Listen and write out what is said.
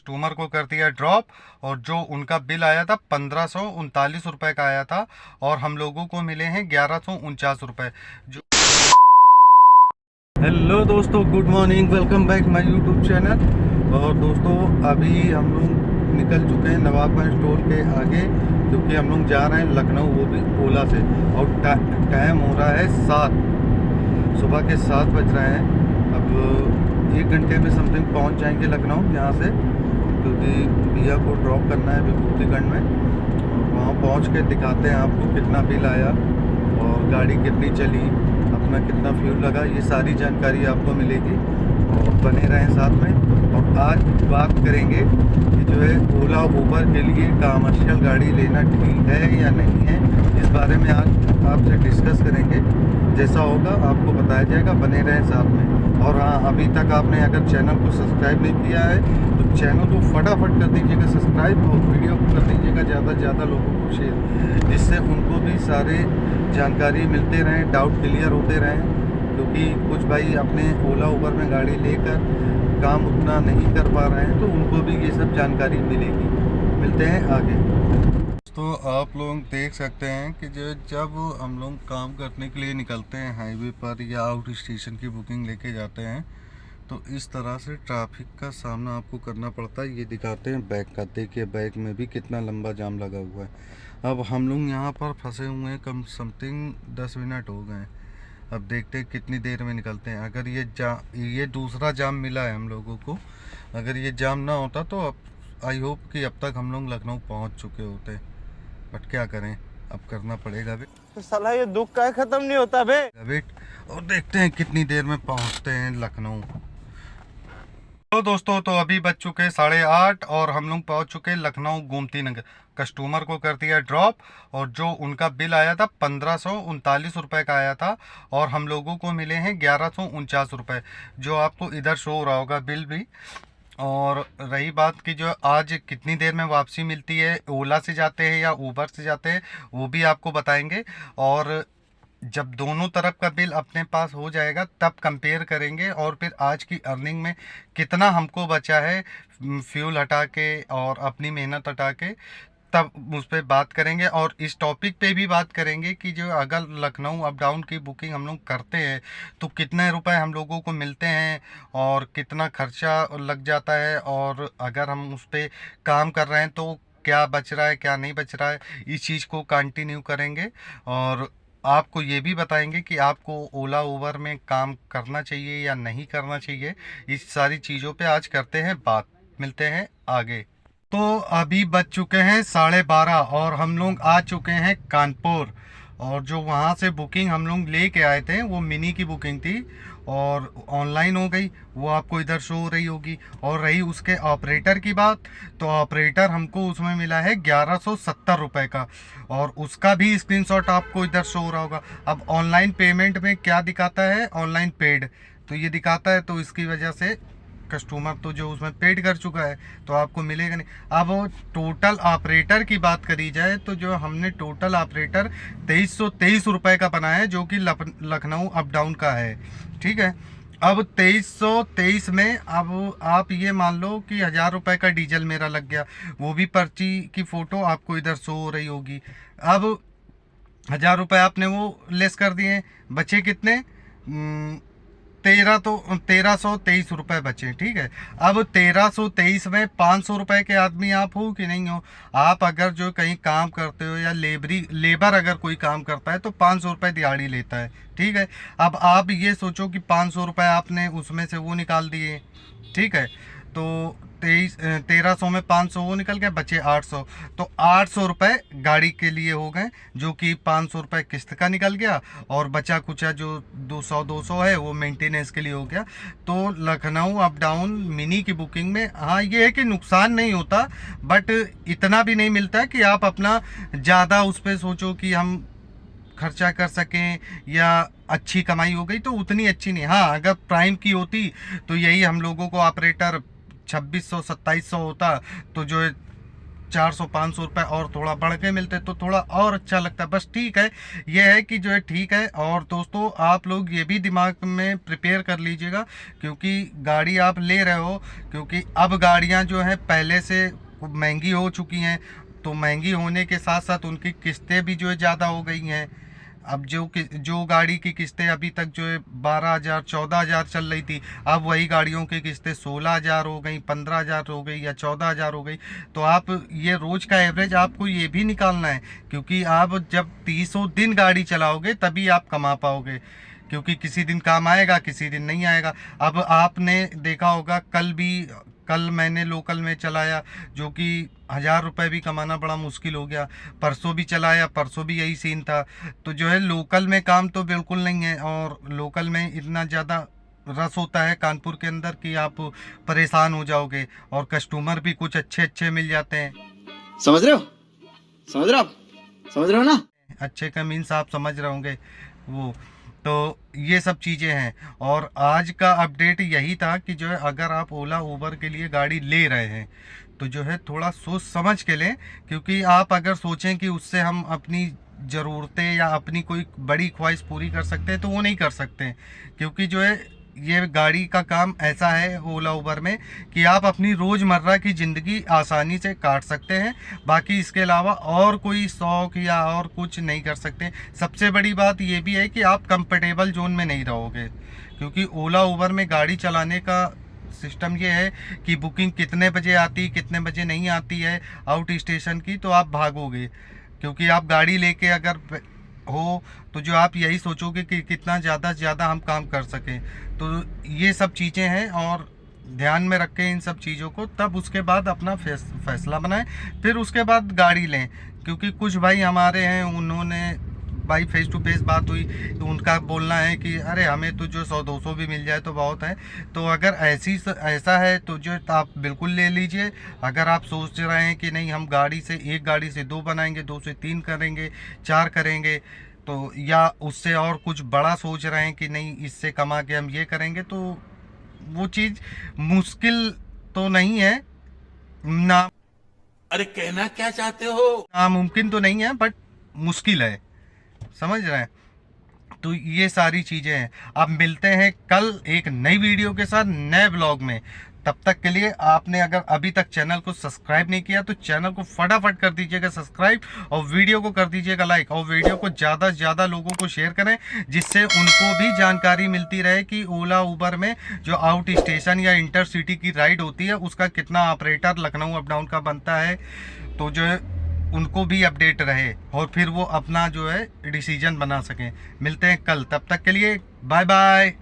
Customer को कर दिया ड्रॉप। और जो उनका बिल आया था 1539 रुपये का आया था और हम लोगों को मिले हैं 1149 रुपये। जो हेलो दोस्तों, good morning, welcome back my YouTube channel. और दोस्तों अभी हम लोग निकल चुके हैं नवाबगंज टोल के आगे, क्योंकि हम लोग जा रहे हैं लखनऊ, वो भी ओला से। और टाइम हो रहा है 7, सुबह के 7 बज रहे हैं। अब 1 घंटे में समथिंग पहुंच जाएंगे लखनऊ यहाँ से, क्योंकि भैया को ड्रॉप करना है विभूतिगंज में। वहाँ पहुँच के दिखाते हैं आपको कितना बिल आया और गाड़ी कितनी चली, अपना कितना फ्यूल लगा, ये सारी जानकारी आपको मिलेगी। और बने रहें साथ में। और आज बात करेंगे कि जो है ओला उबर के लिए कमर्शियल गाड़ी लेना ठीक है या नहीं है, इस बारे में आज आपसे डिस्कस करेंगे। जैसा होगा आपको बताया जाएगा, बने रहें साथ में। और हाँ, अभी तक आपने अगर चैनल को सब्सक्राइब नहीं किया है तो चैनल को फटाफट कर दीजिएगा सब्सक्राइब, और वीडियो को कर दीजिएगा ज़्यादा से ज़्यादा लोगों को शेयर, जिससे उनको भी सारे जानकारी मिलते रहें, डाउट क्लियर होते रहें। क्योंकि कुछ भाई अपने ओला उबर में गाड़ी लेकर काम उतना नहीं कर पा रहे हैं, तो उनको भी ये सब जानकारी मिलेगी। मिलते हैं आगे। तो आप लोग देख सकते हैं कि जो जब हम लोग काम करने के लिए निकलते हैं हाईवे पर या आउट स्टेशन की बुकिंग लेके जाते हैं, तो इस तरह से ट्रैफिक का सामना आपको करना पड़ता है। ये दिखाते हैं बैग का, देखिए बैग में भी कितना लंबा जाम लगा हुआ है। अब हम लोग यहाँ पर फंसे हुए हैं, कम समथिंग 10 मिनट हो गए हैं। अब देखते हैं कितनी देर में निकलते हैं। अगर ये दूसरा जाम मिला है हम लोगों को, अगर ये जाम ना होता तो अब आई होप कि अब तक हम लोग लखनऊ पहुँच चुके होते। बट क्या करें, अब करना पड़ेगा वेट। तो साला ये दुख का खत्म नहीं होता बे। वेट और देखते हैं कितनी देर में पहुंचते हैं लखनऊ। तो दोस्तों, तो अभी बज चुके हैं 8:30 और हम लोग पहुंच चुके हैं लखनऊ गोमती नगर। कस्टमर को कर दिया ड्रॉप और जो उनका बिल आया था 1539 रुपये का आया था और हम लोगों को मिले हैं 1149 रुपये, जो आपको इधर शो हो रहा होगा बिल भी। और रही बात कि जो आज कितनी देर में वापसी मिलती है, ओला से जाते हैं या उबर से जाते हैं, वो भी आपको बताएंगे। और जब दोनों तरफ का बिल अपने पास हो जाएगा तब कंपेयर करेंगे और फिर आज की अर्निंग में कितना हमको बचा है फ्यूल हटा के और अपनी मेहनत हटा के, तब उस पर बात करेंगे। और इस टॉपिक पे भी बात करेंगे कि जो अगर लखनऊ अप डाउन की बुकिंग हम लोग करते हैं तो कितने रुपए हम लोगों को मिलते हैं और कितना खर्चा लग जाता है, और अगर हम उस पर काम कर रहे हैं तो क्या बच रहा है क्या नहीं बच रहा है, इस चीज़ को कंटिन्यू करेंगे। और आपको ये भी बताएंगे कि आपको ओला उबर में काम करना चाहिए या नहीं करना चाहिए। इस सारी चीज़ों पे आज करते हैं बात। मिलते हैं आगे। तो अभी बज चुके हैं 12:30 और हम लोग आ चुके हैं कानपुर। और जो वहाँ से बुकिंग हम लोग लेके आए थे वो मिनी की बुकिंग थी और ऑनलाइन हो गई, वो आपको इधर शो हो रही होगी। और रही उसके ऑपरेटर की बात, तो ऑपरेटर हमको उसमें मिला है 1170 रुपये का, और उसका भी स्क्रीनशॉट आपको इधर शो हो रहा होगा। अब ऑनलाइन पेमेंट में क्या दिखाता है, ऑनलाइन पेड तो ये दिखाता है, तो इसकी वजह से कस्टमर तो जो उसमें पेड कर चुका है तो आपको मिलेगा नहीं। अब टोटल ऑपरेटर की बात करी जाए तो जो हमने टोटल ऑपरेटर 2323 रुपये का बनाया है, जो कि लखनऊ अप डाउन का है। ठीक है, अब 2323 में अब आप ये मान लो कि 1000 रुपये का डीजल मेरा लग गया, वो भी पर्ची की फ़ोटो आपको इधर शो हो रही होगी। अब 1000 रुपये आपने वो लेस कर दिए, बचे कितने, 1323 रुपये बचे। ठीक है, अब 1323 में 500 रुपये के आदमी आप हो कि नहीं हो। आप अगर जो कहीं काम करते हो या लेबर अगर कोई काम करता है तो 500 रुपये दिहाड़ी लेता है। ठीक है, अब आप ये सोचो कि 500 रुपये आपने उसमें से वो निकाल दिए। ठीक है, तो 1300 में 500 वो निकल गया, बचे 800, तो 800 रुपये गाड़ी के लिए हो गए, जो कि 500 रुपये किस्त का निकल गया और बचा कुचा जो 200 है वो मेंटेनेंस के लिए हो गया। तो लखनऊ अप डाउन मिनी की बुकिंग में हाँ ये है कि नुकसान नहीं होता, बट इतना भी नहीं मिलता है कि आप अपना ज़्यादा उस पर सोचो कि हम खर्चा कर सकें या अच्छी कमाई हो गई, तो उतनी अच्छी नहीं। हाँ, अगर प्राइम की होती तो यही हम लोगों को ऑपरेटर 2600 2700 होता, तो जो 400-500 रुपये और थोड़ा बढ़ के मिलते तो थोड़ा और अच्छा लगता। बस ठीक है, ये है कि जो है ठीक है। और दोस्तों आप लोग ये भी दिमाग में प्रिपेयर कर लीजिएगा, क्योंकि गाड़ी आप ले रहे हो, क्योंकि अब गाड़ियां जो है पहले से महंगी हो चुकी हैं, तो महंगी होने के साथ साथ उनकी किस्तें भी जो है ज़्यादा हो गई हैं। अब जो गाड़ी की किस्तें अभी तक जो है 12,000 14,000 चल रही थी, अब वही गाड़ियों की किस्तें 16,000 हो गई, 15,000 हो गई या 14,000 हो गई। तो आप ये रोज़ का एवरेज आपको ये भी निकालना है, क्योंकि आप जब 300 दिन गाड़ी चलाओगे तभी आप कमा पाओगे, क्योंकि किसी दिन काम आएगा, किसी दिन नहीं आएगा। अब आपने देखा होगा, कल मैंने लोकल में चलाया, जो कि 1,000 रुपये भी कमाना बड़ा मुश्किल हो गया। परसों भी चलाया, परसों भी यही सीन था। तो जो है लोकल में काम तो बिल्कुल नहीं है, और लोकल में इतना ज़्यादा रस होता है कानपुर के अंदर कि आप परेशान हो जाओगे, और कस्टमर भी कुछ अच्छे अच्छे मिल जाते हैं। समझ रहे हो? समझ रहे हो ना? अच्छे का मीन्स आप समझ रहे होंगे वो। तो ये सब चीज़ें हैं, और आज का अपडेट यही था कि जो है अगर आप ओला उबर के लिए गाड़ी ले रहे हैं तो जो है थोड़ा सोच समझ के लें, क्योंकि आप अगर सोचें कि उससे हम अपनी ज़रूरतें या अपनी कोई बड़ी ख्वाहिश पूरी कर सकते हैं तो वो नहीं कर सकते, क्योंकि जो है ये गाड़ी का काम ऐसा है ओला उबर में कि आप अपनी रोज़मर्रा की ज़िंदगी आसानी से काट सकते हैं, बाकी इसके अलावा और कोई शौक़ या और कुछ नहीं कर सकते। सबसे बड़ी बात ये भी है कि आप कंफर्टेबल जोन में नहीं रहोगे, क्योंकि ओला उबर में गाड़ी चलाने का सिस्टम ये है कि बुकिंग कितने बजे आती, कितने बजे नहीं आती है आउट स्टेशन की, तो आप भागोगे, क्योंकि आप गाड़ी लेके अगर हो तो जो आप यही सोचोगे कि कितना ज़्यादा से ज़्यादा हम काम कर सकें। तो ये सब चीज़ें हैं, और ध्यान में रखें इन सब चीज़ों को, तब उसके बाद अपना फैसला बनाएं, फिर उसके बाद गाड़ी लें। क्योंकि कुछ भाई हमारे हैं, उन्होंने भाई फेस टू फेस बात हुई तो उनका बोलना है कि अरे हमें तो जो 100-200 भी मिल जाए तो बहुत है। तो अगर ऐसा है तो जो आप बिल्कुल ले लीजिए। अगर आप सोच रहे हैं कि नहीं हम एक गाड़ी से 2 बनाएंगे, 2 से 3 करेंगे, 4 करेंगे, तो या उससे और कुछ बड़ा सोच रहे हैं कि नहीं इससे कमा के हम ये करेंगे, तो वो चीज़ मुश्किल तो नहीं है ना। अरे कहना क्या चाहते हो? नामुमकिन तो नहीं है, बट मुश्किल है, समझ रहे हैं। तो ये सारी चीज़ें हैं। अब मिलते हैं कल एक नई वीडियो के साथ, नए ब्लॉग में। तब तक के लिए आपने अगर अभी तक चैनल को सब्सक्राइब नहीं किया तो चैनल को फटाफट कर दीजिएगा सब्सक्राइब, और वीडियो को कर दीजिएगा लाइक, और वीडियो को ज़्यादा से ज़्यादा लोगों को शेयर करें, जिससे उनको भी जानकारी मिलती रहे कि ओला उबर में जो आउट स्टेशन या इंटरसिटी की राइड होती है उसका कितना ऑपरेटर लखनऊ अप डाउन का बनता है, तो जो है उनको भी अपडेट रहे, और फिर वो अपना जो है डिसीजन बना सकें। मिलते हैं कल, तब तक के लिए बाय बाय।